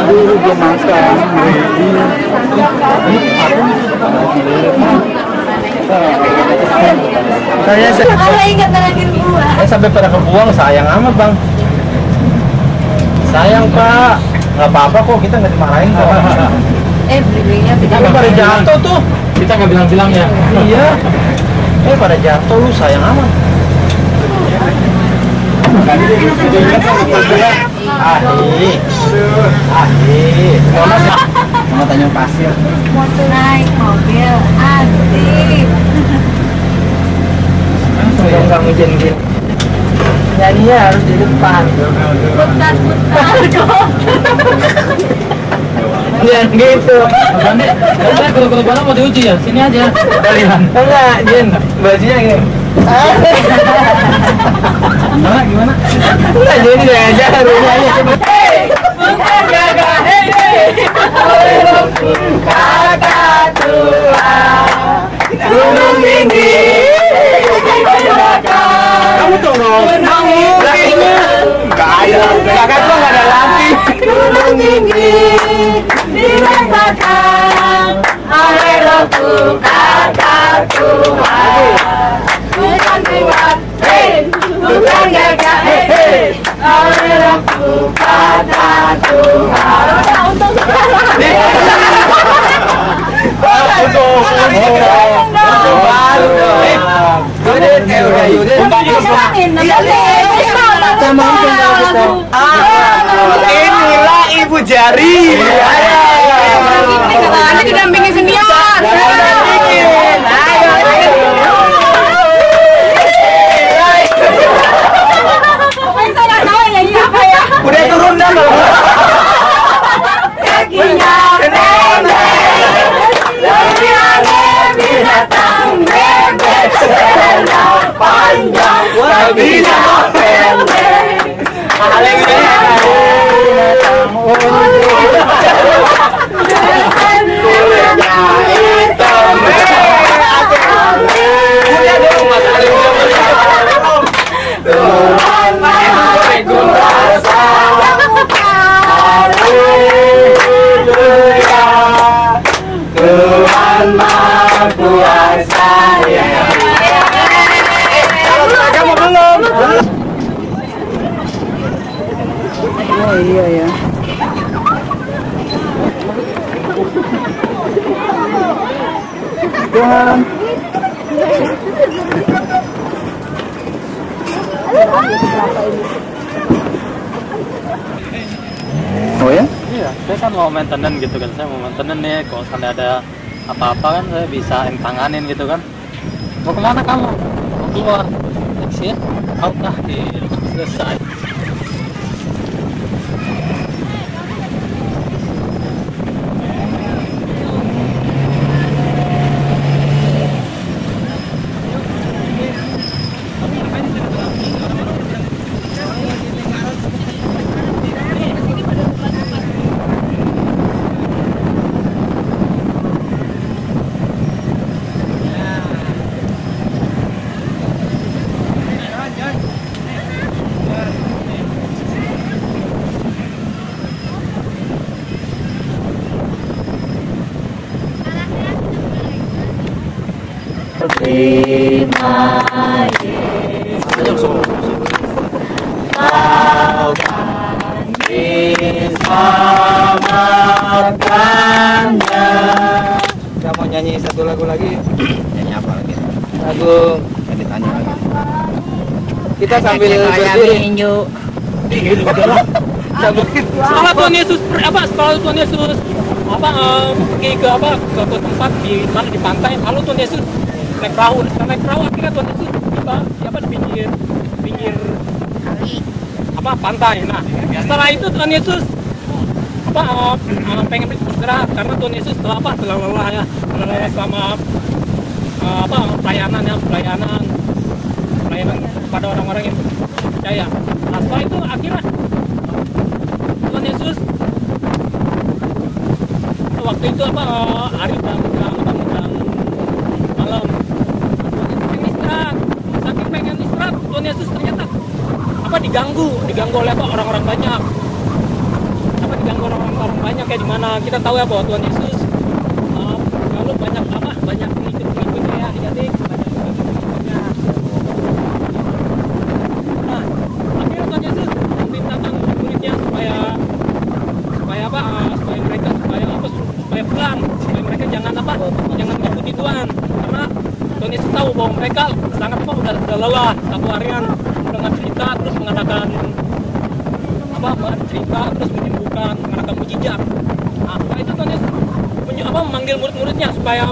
Dulu gue makan. Saya ingat terakhir buah. Sampai pada kebuang, sayang amat bang. Sayang pak, nggak apa-apa kok, kita nggak dimarahin kok. Beli-belinya Tapi pada jatuh tuh. Kita nggak bilang-bilang ya. Iya. Pada jatuh lu, sayang amat. Mau tanya pasir. mau naik mobil asik. Kalau nggak hujan gini, nyanyinya harus di depan. Putar kok. Jangan gitu. Kalau bola mau diuji ya, sini aja. Kalian. Enggak, Jen. Bajunya gini. Gimana? Enggak, Jen aja harusnya aja. Bukan gagah Kakak tua, gunung tinggi. Kamu tolong. Lakinya. Enggak ada. Kakak tua nggak ada lagi. gunung tinggi diletakkan oleh rohku kakak tua. Bukan kuat, bukan gagah, oleh rohku kakak tua. Untung Inilah ibu jari. Anda didampingi senior. Udah turun dah loh. Kakinya pendek, lebih aneh binatang bebek, sendal panjang, binatang pendek. Kulitnya hitam. Tuhan Maha Kuasa, Haleluya, Tuhan Maha Kuasa. Kamu belum? Oh iya ya. Tuhan. Oh ya? Iya, saya kan mau maintenance gitu kan, saya mau maintenance nih, kalau misalnya ada apa-apa kan saya bisa tanganin gitu kan. Mau kemana kamu? Mau keluar? Taksi ya? Oh, nah, selesai. Terima Yesus, Kau kan diselamatkannya. Kita mau nyanyi satu lagu lagi. Nyanyi apa lagi? Lagu Yang ditanya lagi. kita sambil berdiri. Setelah Tuhan Yesus setelah Tuhan Yesus pergi ke tempat di mana di pantai, lalu Tuhan Yesus naik perahu. Setelah naik perahu akhirnya Tuhan Yesus tiba di pinggir pantai. Nah, setelah itu Tuhan Yesus pengen beristirahat karena Tuhan Yesus telah lelah ya, selama pelayanan kepada orang-orang yang percaya. Nah, setelah itu akhirnya Tuhan Yesus waktu itu hari malam Tuhan Yesus pengen istirahat, saking pengen istirahat Tuhan Yesus ternyata diganggu oleh orang-orang banyak. Diganggu orang-orang banyak kayak di mana kita tahu ya bahwa Tuhan Yesus kalau banyak pengikut-pengikutnya ya adik-adik, banyak pengikut-pengikutnya. Nah, akhirnya Tuhan Yesus memerintahkan murid-muridnya supaya pulang, supaya mereka jangan mengikuti Tuhan, karena Tuhan Yesus tahu bahwa mereka sangat udah lelah satu harian dengan cerita terus mengadakan cerita terus menyembuhkan, mengadakan mujizat. Nah, setelah itu Tuhan Yesus memanggil murid-muridnya supaya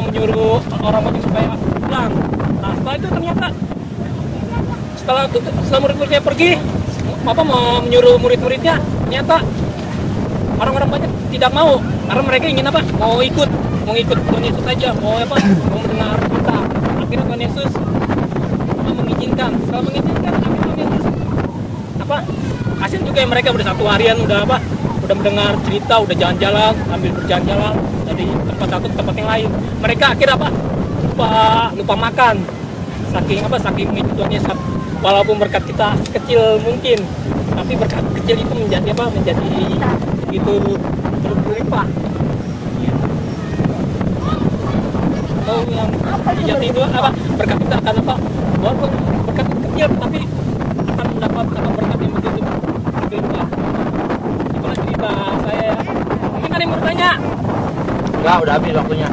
menyuruh orang banyak supaya pulang. Nah, setelah itu ternyata setelah murid-muridnya pergi, menyuruh murid-muridnya, ternyata orang-orang banyak tidak mau, karena mereka ingin mau ikut Tuhan Yesus saja, mau mendengar cerita. Akhirnya Tuhan Yesus mengizinkan. Setelah mengizinkan, akhirnya Tuhan Yesus kasihan juga ya, mereka udah satu harian udah mendengar cerita, udah jalan-jalan sambil berjalan-jalan dari tempat satu ke tempat yang lain. Mereka akhirnya lupa makan, saking mengikuti Tuhan Yesus. Walaupun berkat kita kecil mungkin, tapi berkat kecil itu menjadi gitu berlimpah. Atau yang mujizat itu berkat kita akan walaupun berkat kecil tapi akan mendapat berkat yang begitu berlimpah. Itulah cerita saya ya. Mungkin ada yang mau bertanya? Enggak, udah habis waktunya.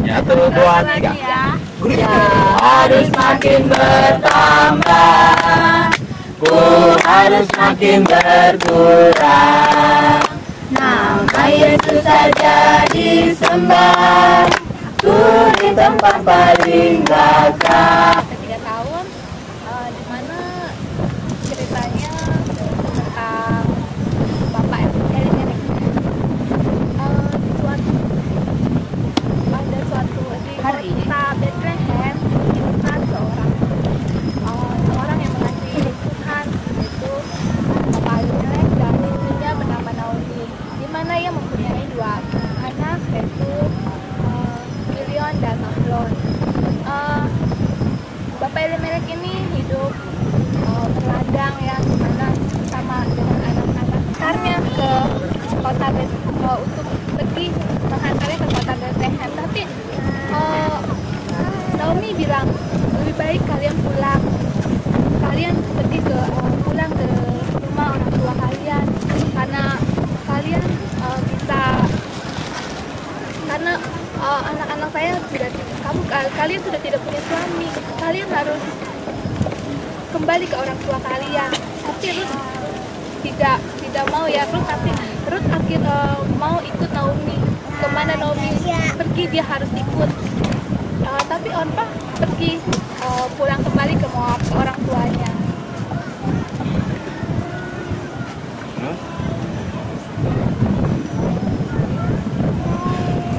Ya, 1, 2, 3. Harus makin bertambah, ku harus makin berkurang. Nama Yesus saja disembah, ku di tempat paling gagah. 3 tahun, di mana ceritanya tentang Bapak Elimelek. Pada suatu di kota Bethlehem ditemukan seorang yang mengasihi Tuhan, yaitu Bapak Elimelek dan istrinya bernama Naomi, di mana ia mempunyai 2 anak, yaitu Kilion dan Mahlon. Bapak Elimelek ini hidup berladang ya, mana sama dengan anak-anak karena ke kota untuk pergi menghantarnya ke kota Bethlehem. Tapi Naomi bilang lebih baik kalian pulang, pulang ke rumah orang tua kalian, karena kalian karena anak-anak saya kalian sudah tidak punya suami, kalian harus kembali ke orang tua kalian. Tapi Ruth tidak mau ya, Ruth akhirnya mau ikut Naomi. Kemana Naomi pergi dia harus ikut. Tapi Orpa pergi pulang kembali ke Moab, ke orang tuanya.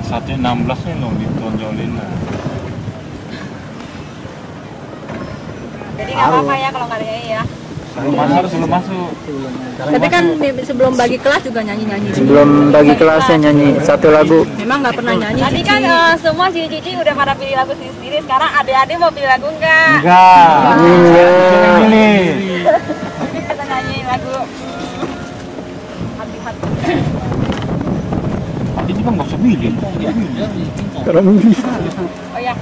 Satu 16 nih loh ditonjolin lah. Jadi nggak apa-apa ya kalau nggak ada ya. Sebelum masuk. Tapi kan sebelum bagi kelas juga nyanyi-nyanyi. Sebelum bagi kelasnya nyanyi satu lagu. Memang nggak pernah nyanyi. Tadi kan semua cici-cici udah pada pilih lagu sendiri-sendiri. Sekarang adik-adik mau pilih lagu enggak? Enggak. Ini. Kita nyanyi lagu hati-hati. Ini juga nggak usah milih. Oh ya.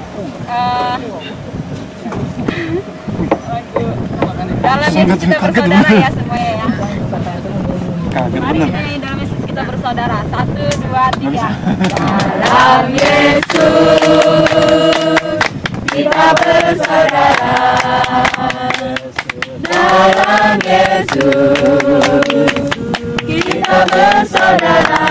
Dalam Yesus kita bersaudara ya semuanya ya. Mari nyanyi dalam Yesus kita bersaudara. 1, 2, 3. Dalam Yesus kita bersaudara. Dalam Yesus kita bersaudara.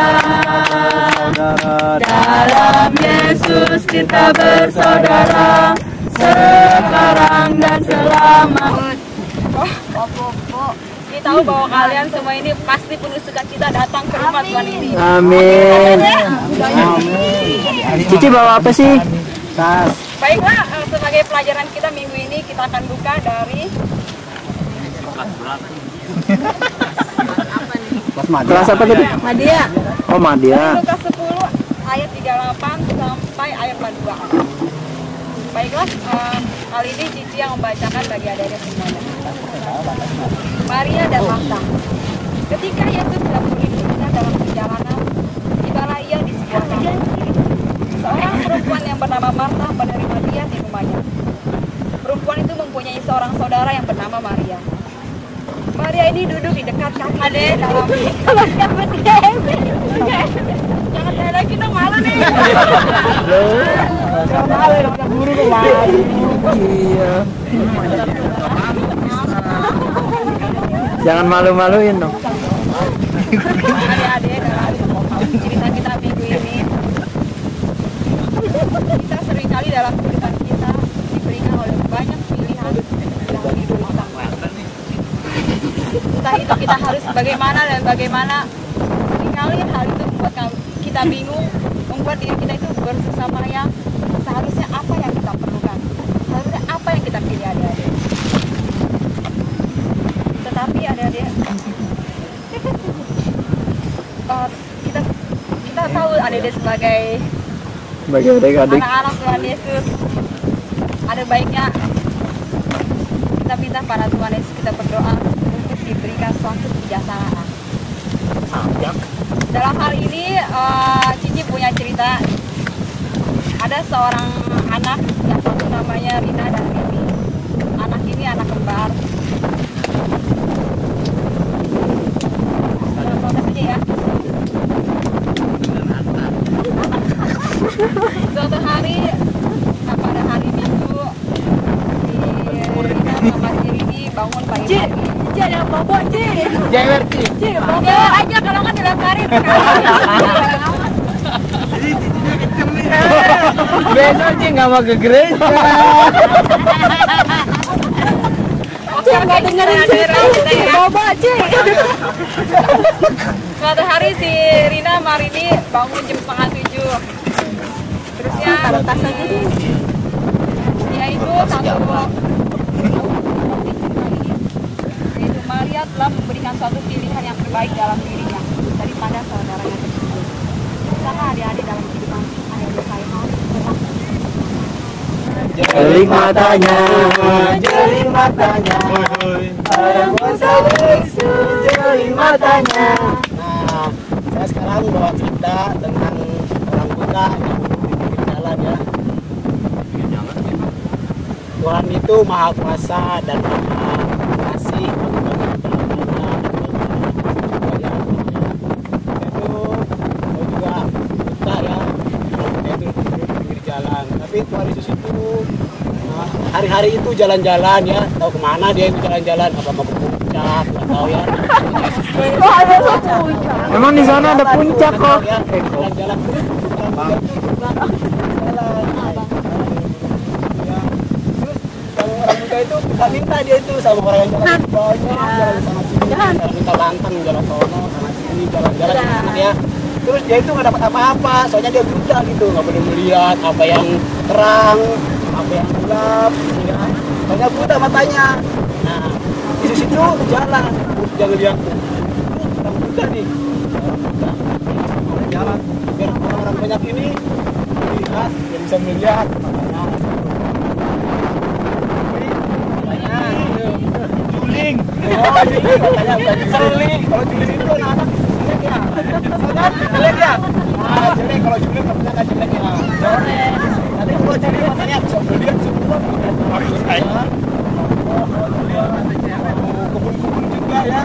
Dalam Yesus kita bersaudara. Sekarang dan selamanya. Ini tahu bahwa kalian semua ini pasti penuh sukacita datang ke rumah Tuhan ini. Amin. Cici bawa apa sih? Baiklah, sebagai pelajaran kita minggu ini kita akan buka dari Kelas apa tadi? Madya. Oh, Madya. Lukas 10 ayat 38 sampai ayat 42. Baiklah, kali ini Cici yang membacakan bagi adik-adik semuanya. Maria dan Martha. Ketika Yesus sedang berlindung dalam perjalanan, tibalah ia di sebuah kampung. Seorang perempuan yang bernama Martha menerima dia di rumahnya. Perempuan itu mempunyai seorang saudara yang bernama Maria. Maria ini duduk di dekat kaki Ade dalam jangan saya lagi dong, malu nih. Iya. Jangan malu-maluin dong. Adik-adik, dalam cerita kita minggu ini, kita seringkali dalam kehidupan kita diberikan oleh banyak pilihan dalam hidup kita. Entah itu kita harus bagaimana dan bagaimana. Seringkali hal itu membuat kita bingung, membuat diri kita itu bersusah payah. Seharusnya apa yang kita perlukan? Seharusnya apa yang kita pilih, adik-adik? Tetapi adik-adik, kita tahu adik-adik sebagai Bagi adik-adik. anak-anak Tuhan Yesus, ada baiknya kita minta pada Tuhan Yesus, kita berdoa untuk diberikan suatu kebijaksanaan. Dalam hal ini Cici punya cerita. Ada seorang anak yang satu namanya Rina dan Rini. Anak ini anak kembar. Protes aja ya. Suatu hari, pada hari Minggu, Rina sama si Rini bangun pagi-pagi. Cici ada bobo, Cici. Jewer, Ci. Cici, bobo aja kalau nggak dilemparin. Besok Ci nggak mau ke gereja. Oke, nggak dengerin cerita ya. Bobo, Cici. Suatu hari si Rina sama Rini bangun jam 6:30. Terusnya dia itu yaitu Maria telah memberikan suatu pilihan yang terbaik dalam dirinya daripada saudaranya tersebut. Sana adik-adik dalam kehidupan adik-adik saya Jeling matanya. Jeling matanya. Orang bosa Yesus, jeling matanya. Nah, saya sekarang bawa cerita tentang orang buta yang jalan ya. Tuhan itu maha kuasa dan maha kasih tapi Tuhan Yesus itu hari-hari itu jalan-jalan ya, tahu kemana dia itu jalan-jalan, apa mau ke puncak, nggak tahu ya. Emang di sana ada puncak kok. Ya, jalan-jalan terus. Terus orang buta itu kita minta dia itu sama orang yang jalan di bawahnya, jalan sama sini, kita minta banteng jalan sono sama sini, jalan-jalan ya. Terus dia itu nggak dapat apa-apa, soalnya dia buta gitu, nggak boleh melihat apa yang terang, apa yang gelap, ya. Soalnya buta matanya. Nah, di situ jalan, terus dia ngeliat, orang buta nih, orang buta, jalan, biar orang banyak ini melihat, dia bisa melihat matanya. Juling, oh juling katanya bukan juling, kalau juling itu anak-anak jelek ya, jelek ya, jelek kalau juling katanya nggak jelek ya, jelek. Nanti kalau juling matanya bisa melihat semua, kebun-kebun juga ya.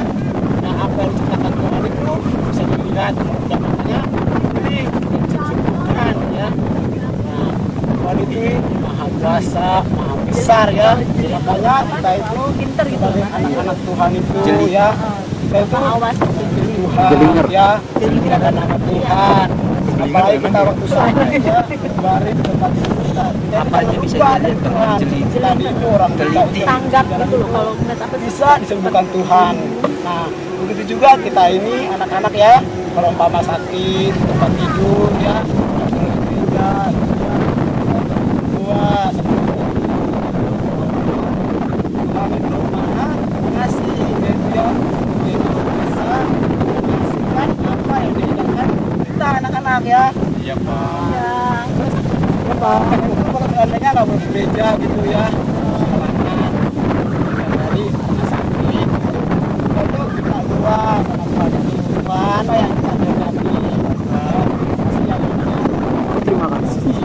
Nah apa yang diciptakan Tuhan itu bisa dilihat, matanya juling, kan ya. Nah Tuhan itu maha kuasa, maha besar ya, makanya kita itu sebagai anak-anak Tuhan itu ya, kita itu Tuhan ya, kita anak Tuhan. Apalagi kita waktu sampai ya, kemarin di tempat kita bisa dilihat Tuhan. Tadi itu orang tanggap gitu loh, kalau nggak takut bisa disembuhkan Tuhan. Nah begitu juga kita ini anak-anak ya, kalau umpama sakit tempat tidur ya, tua Kalau seandainya nggak berbeda gitu ya. Jadi sakit. Itu kita dua mana yang kita hadapi. Terima kasih.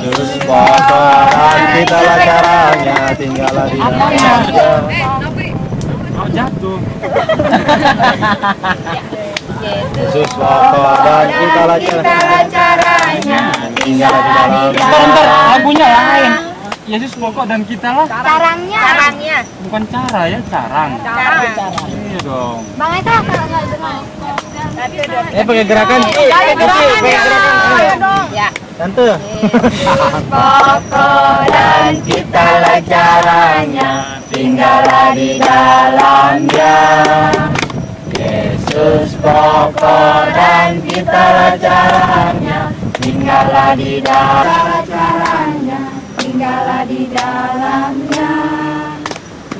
Yesus bakaran kita lah caranya, tinggallah di dalamnya. Mau jatuh. Yesus bakaran kita lah caranya, tinggallah di dalamnya. Bentar, lagunya lain. Yesus pokok dan kita lah. Carangnya. Bukan cara ya, carang. Iya dong. Bang Eka nggak dengar. Pakai gerakan. Pakai gerakan. Ayo dong. Ya. Tante. Yesus pokok dan kita lah caranya, tinggallah di dalamnya. Yesus pokok dan kita lah caranya, tinggallah di dalamnya. Tinggallah di dalamnya.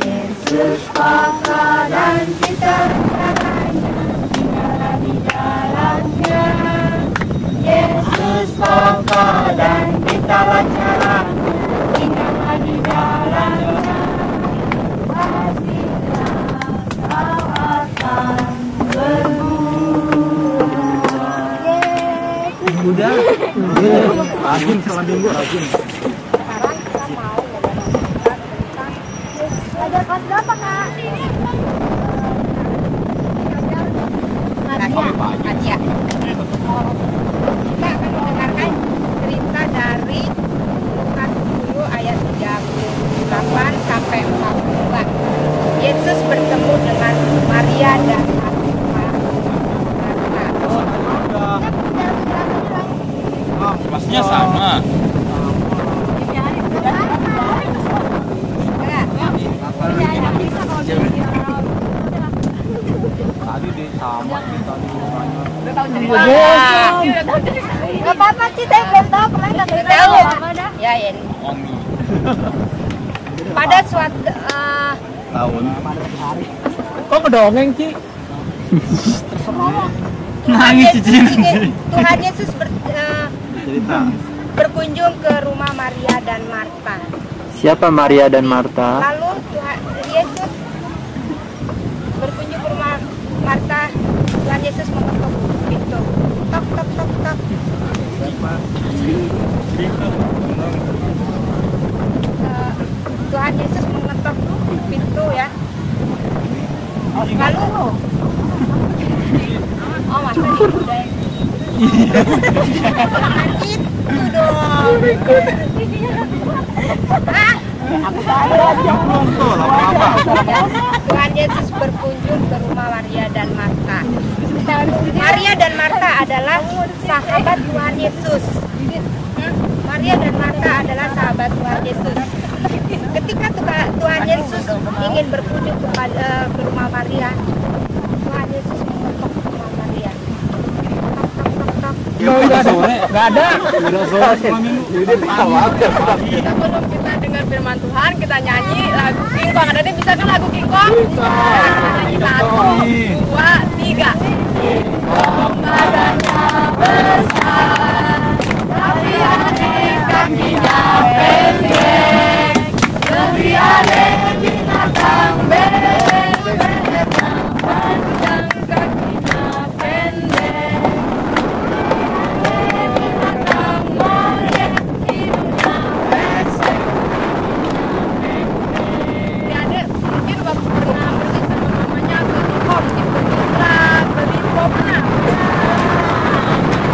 Yesus pokok dan kita caranya, tinggallah di dalamnya. Yesus pokok dan kita caranya, tinggallah di dalamnya. Pastilah kau akan berbuah. Udah. Rajin selama minggu rajin. Belajar kelas berapa, Kak? Nadia. Kita akan mendengarkan cerita dari Lukas 10 ayat 38 sampai 42. Yesus bertemu dengan Maria dan Marta. Kelasnya sama. Tadi di sama kita di rumahnya. Gak apa-apa, Cita belum tahu kemarin nggak cerita Tahu. apa dah. Ya, ya. Wangi. Pada suatu Tahun. Kok kedongeng, Ci? Nangis Cici. Tuhan Yesus Cerita. berkunjung ke rumah Maria dan Marta. Siapa Maria dan Marta? Lalu Tuhan Yesus berkunjung ke rumah Marta. Tuhan Yesus mengetuk pintu. Tok tok tok tok. Tuhan Yesus mengetuk pintu ya. Lalu oh masa ini udah itu dong. Tuhan Yesus berkunjung ke rumah Maria dan Marta. Maria dan Marta adalah sahabat Tuhan Yesus. Maria dan Marta adalah sahabat Tuhan Yesus. Ketika Tuhan Yesus ingin berkunjung ke rumah Maria, Tuhan Yesus mengetuk rumah Maria. Udah sore, nggak ada. Udah sore selama minggu. Sebelum kita dengar firman Tuhan, kita nyanyi lagu King Kong. Ada bisa kan lagu King Kong? Nyanyi 1, 2, 3. Badannya besar, tapi aneh kakinya pendek. Lebih aneh binatang bebek, panjang kakinya pendek. Binatang monyet hidungnya pesek. Ini ada mungkin waktu pernah beli sama mamanya beli pop gitu, beli pop nah.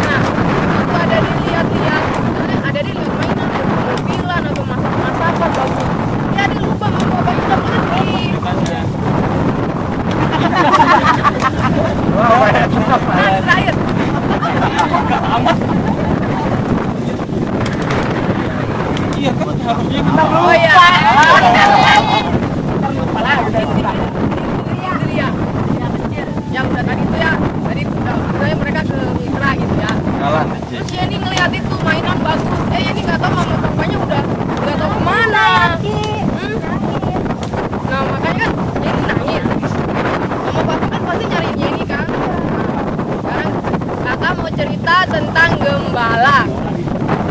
Nah, itu ada dilihat-lihat, ada dilihat mainan, ada mobilan atau masak-masakan bagus. Dia ada lupa sama bapak udah beli. Terakhir. Iya kan harusnya kita Oh iya. Yang udah tadi itu ya, tadi udah mereka ke Mitra gitu ya. jalan aja. Terus ya ini ngeliat itu mainan bagus. Ini nggak tahu sama bapaknya udah nggak tahu kemana. Nah makanya kan tentang gembala.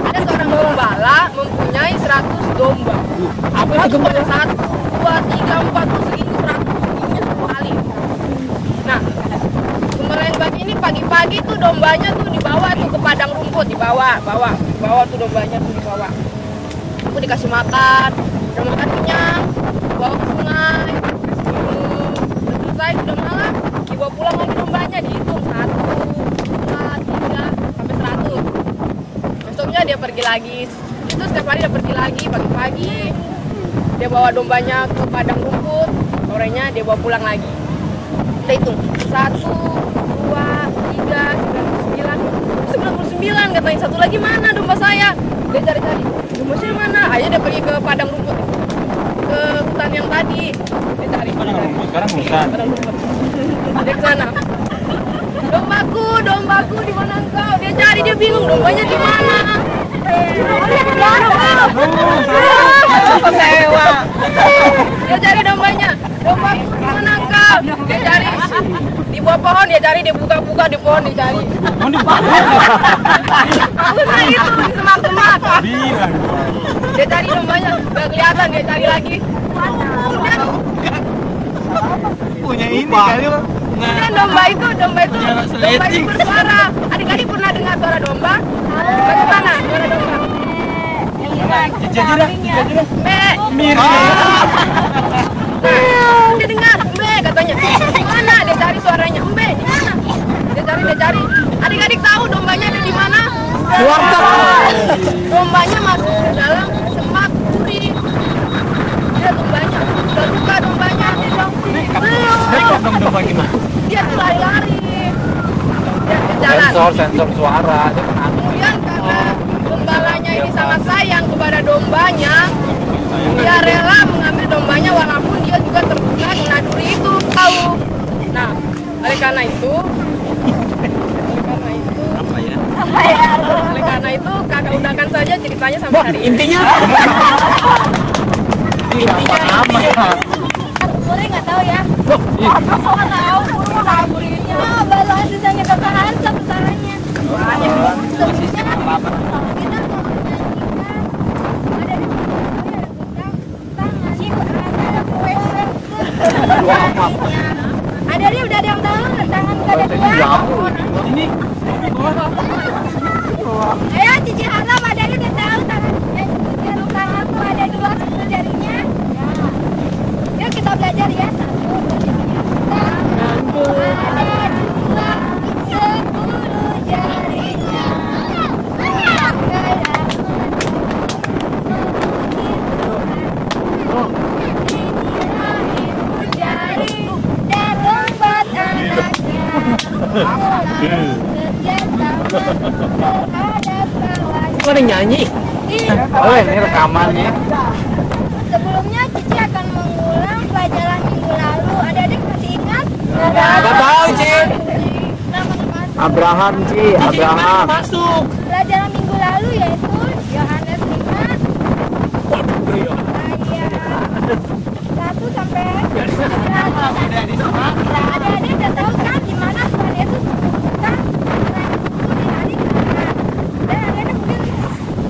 Ada seorang gembala mempunyai 100 domba. Apa itu gembala? 1, 2, 3, 4, 100 kali. Nah, gembala yang bagi ini pagi-pagi tuh dombanya tuh dibawa tuh ke padang rumput, dibawa tuh dombanya tuh dibawa. Aku dikasih makan, udah makan kenyang, bawa ke sungai. Selesai udah malam, dibawa pulang lagi dombanya, dihitung 1, 2, 3 sampai 100. Besoknya dia pergi lagi. Itu setiap hari dia pergi lagi pagi-pagi. Dia bawa dombanya ke padang rumput, sorenya dia bawa pulang lagi. Kita hitung 1, 2, 3, 99 katanya. Satu lagi mana domba saya? Dia cari-cari, domba saya mana? Akhirnya dia pergi ke padang rumput, ke hutan yang tadi. Dia cari padang rumput, sekarang hutan. Dia ke sana. Dombaku di mana engkau? Dia cari, dia bingung dombanya di mana. Dia cari dombanya. Dombaku di mana engkau? Dia cari di bawah pohon, dia cari, dia buka-buka di pohon, dia cari. Aku itu di semak-semak. Dia cari dombanya, gak kelihatan, dia cari lagi. Punya ini kali Bang. Kemudian domba itu bersuara. Adik-adik pernah dengar suara domba? Bagaimana suara domba? Mirip. Dia dengar, Mbe katanya. Di mana? Dia cari suaranya. Mbe di mana? Dia cari. Adik-adik tahu dombanya ada di mana? Dombanya masuk ke dalam semak duri. Dia dombanya. Udah buka dombanya. Domba gimana? Dia tuh lari-lari. Dia jalan. Sensor suara. Kemudian karena gembalanya ini sangat sayang kepada dombanya, dia rela mengambil dombanya walaupun dia juga terkena kena duri itu, tahu. Nah, oleh karena itu kakak undangkan saja ceritanya sampai hari ini. Intinya Boleh nggak tahu ya? Tahu burinya. Balon sisanya kakak Hansa besarnya. Ada dia udah ada yang tahu tangan kada dua. ini Ayo Cici Haram ada dia udah tahu tanganku ada dua jarinya. Yuk kita belajar ya. 1, 2, 10 jarinya. Jari dan lompat anaknya. kok ada nyanyi? Oh ini rekamannya. Sebelumnya Cici akan mengulang pelajaran minggu lalu. Adik-adik masih ingat? Nggak tahu, Ci. Abraham, Ci. Abraham. Masuk. Pelajaran minggu lalu yaitu Yohanes 5 ayat 1 sampai 9. Adik-adik udah tahu kan di mana Tuhan Yesus kan di hari kemenangan. Dan adik-adik mungkin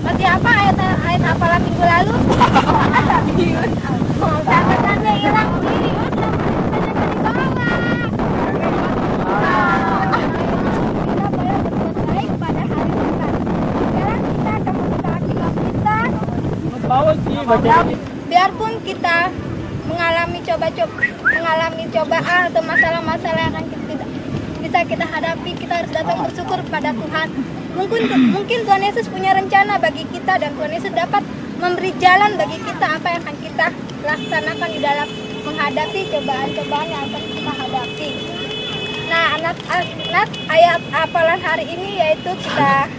masih apa ayat hafalan minggu lalu? Tanda-tanda hilang diri. Biarpun kita mengalami cobaan atau masalah-masalah yang akan bisa kita hadapi, kita harus datang bersyukur pada Tuhan. Mungkin Tuhan Yesus punya rencana bagi kita dan Tuhan Yesus dapat memberi jalan bagi kita apa yang akan kita laksanakan di dalam menghadapi cobaan-cobaan yang akan kita hadapi. Nah, anak ayat hafalan hari ini yaitu kita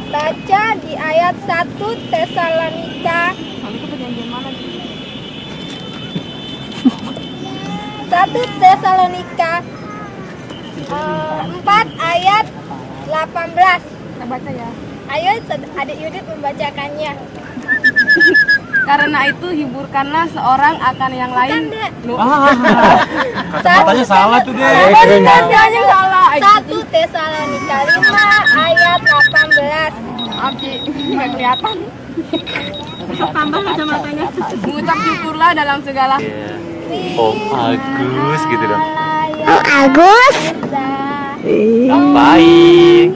baca di ayat 1 Tesalonika 4 ayat 18. Kita baca ya. Ayo adik Yudit membacakannya. Karena itu hiburkanlah seorang akan yang lain. Kata-katanya salah tuh deh. Kata-katanya salah. 1 Tesalonika 5 ayat 18. Abi, nggak kelihatan. Tambah kacamatanya. Mengucap syukurlah dalam segala. Om Agus gitu dong. Om Agus. Baik. Baik.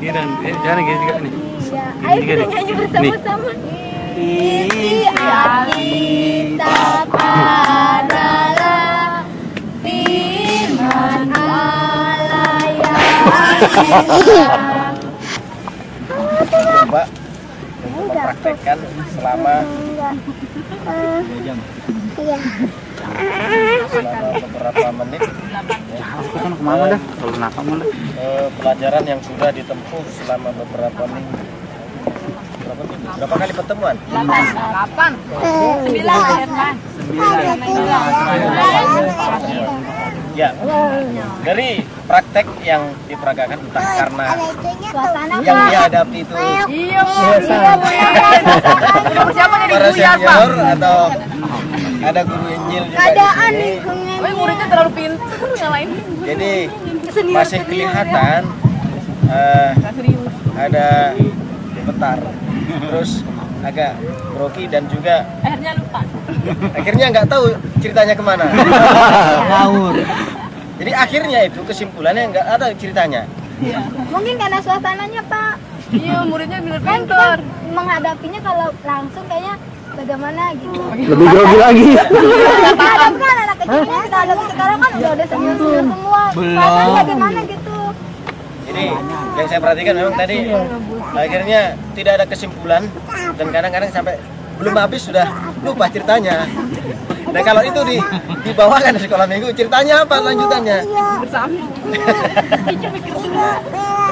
Ini dan jangan gini juga nih. Ayo kita nyanyi bersama-sama. Isi Alkitab adalah firman Allah yang Coba untuk mempraktekkan selama beberapa menit Kemana dah? Kalau kenapa mana? pelajaran yang sudah ditempuh selama beberapa minggu. Berapa kali pertemuan? 8. 9. Ya, dari praktek yang diperagakan entah karena yang dihadapi itu para senior atau ada guru Injil juga di sini. Muridnya terlalu pintar nyalain. Jadi masih kelihatan ada gemetar, terus agak grogi dan juga akhirnya nggak tahu ceritanya kemana. Ngawur. Jadi akhirnya itu kesimpulannya nggak ada ceritanya. Mungkin karena suasananya, Pak. Iya, muridnya bener Kan kita pintar. menghadapinya kalau langsung kayaknya bagaimana gitu. Lebih grogi lagi. Kita hadapkan anak kecilnya, kita hadapi sekarang kan udah senior-senior semua. Perasaan bagaimana gitu. Jadi yang saya perhatikan memang tadi akhirnya tidak ada kesimpulan dan kadang-kadang sampai belum habis sudah lupa ceritanya. Dan kalau itu dibawakan di sekolah minggu, ceritanya apa lanjutannya?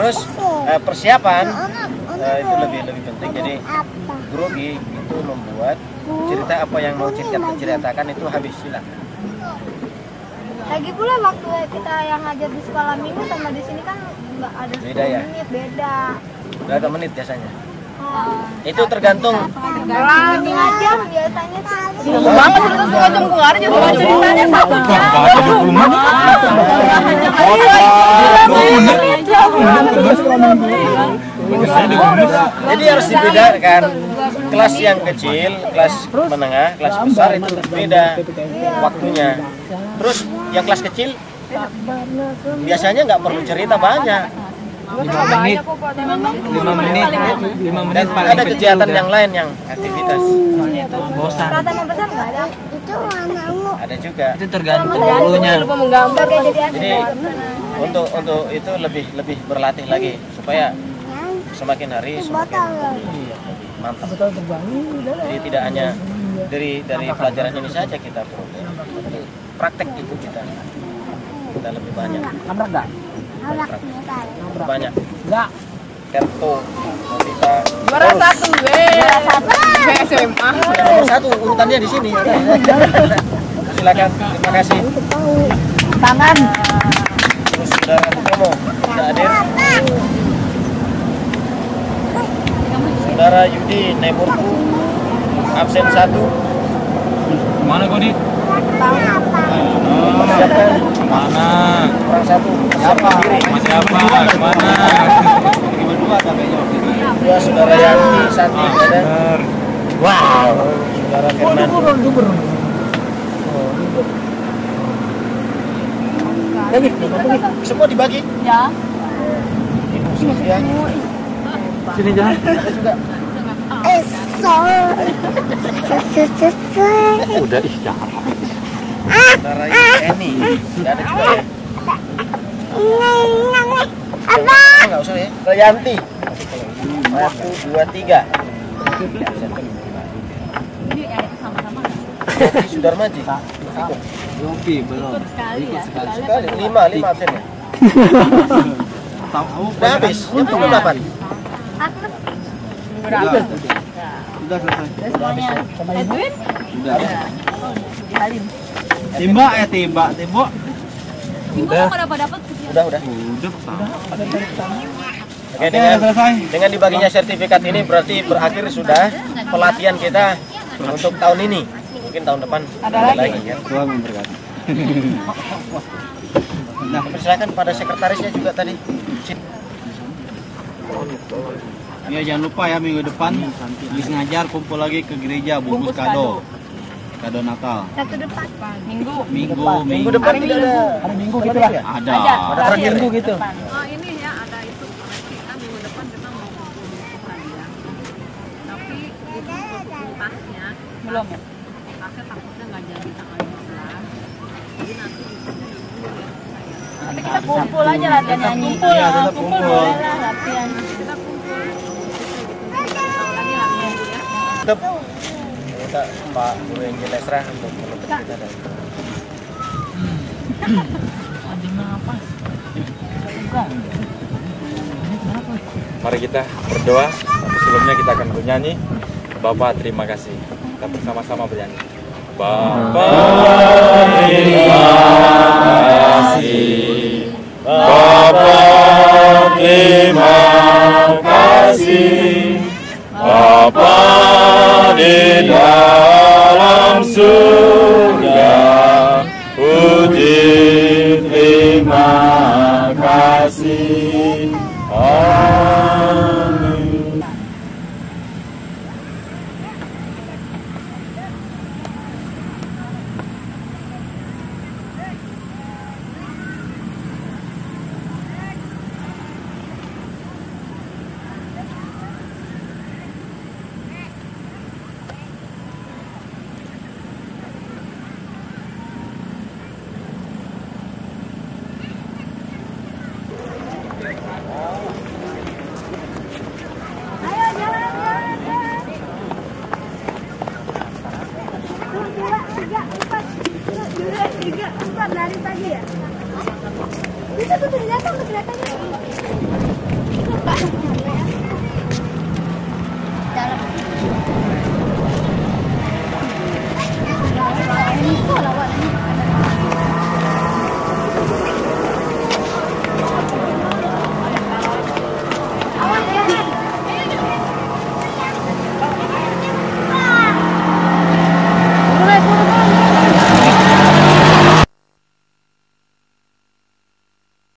Terus persiapan itu lebih penting. Jadi grogi itu membuat cerita apa yang mau ceritakan itu habis hilang. Lagi pula waktu kita yang ngajar di sekolah minggu sama di sini kan nggak ada 10 Beda ya? menit, beda. Berapa menit biasanya? Itu tergantung. Setengah jam biasanya sih. Banget cerita setengah jam gue nggak ada jadi ceritanya 1 jam. Jadi harus dibedakan kelas yang kecil, kelas menengah, kelas besar itu beda waktunya. Terus yang kelas kecil biasanya nggak perlu cerita banyak. 5 menit Dan ada kegiatan yang lain yang aktivitas. bosan. Kata membesar nggak ada. Ada juga. Itu tergantung gurunya. Lupa menggambar. Jadi untuk itu lebih berlatih lagi supaya semakin hari semakin mantap. Jadi tidak hanya dari pelajaran ini saja kita perlu praktek itu kita lebih banyak. Banyak. Enggak. Kerto, kita Juara 1 SMA. nomor 1 urutannya di sini. Silakan. Terima kasih. Tangan. Terus saudara Tomo sudah hadir. Saudara Yudi Nemurku absen 1. Mana kau di? Siapkan Mana? orang 1. Siapa? Siapa? Mana? Dua saudara Yanti, Santi ada. Wow. Saudara Firman. Semua dibagi. Ya. Ibu Sofia. Sini jalan. Ada juga. Udah ih jangan. Saudara Eni. Tidak ada juga ya. Enggak usah ya. Saudara Yanti. 1, 2, 3. Sudarmaji. Ikut. Yopi belum. Sekali. 5 absennya. Sudah habis. Jam 8. Sudah selesai. Edwin? Timbak. Ibu mau dapat Udah. Udah. Oke, dengan dibaginya sertifikat ini berarti berakhir sudah pelatihan kita untuk tahun ini. Mungkin tahun depan ada lagi ya. Tuhan memberkati. Nah, persilakan pada sekretarisnya juga tadi. Ya jangan lupa ya minggu depan habis ngajar kumpul lagi ke gereja bungkus kado Natal. Satu depan. Minggu depan tidak ada. Hari Minggu gitu lah. Ada hari Minggu gitu. Oh ini ya ada itu kita minggu depan kita mau kumpul hadiah. Tapi itu untuk tasnya belum ya. Tasnya takutnya nggak jadi tanggal 15. Jadi nanti Tapi kita kumpul aja latihan nyanyi. Kumpul lah latihan. kita kumpul. Tetap kita Pak Guru Injil Esra untuk menutup kita dari. Mari kita berdoa. Tapi sebelumnya kita akan bernyanyi. Bapa terima kasih. Kita bersama-sama bernyanyi. Bapa terima kasih. Bapa terima kasih. Bapa di dalam surga, puji terima kasih. Amin. Ayo jalan. 2, 3, 4 lari pagi ya. Bisa tuh dari datang tuh kelihatannya. Lupa. Jalan.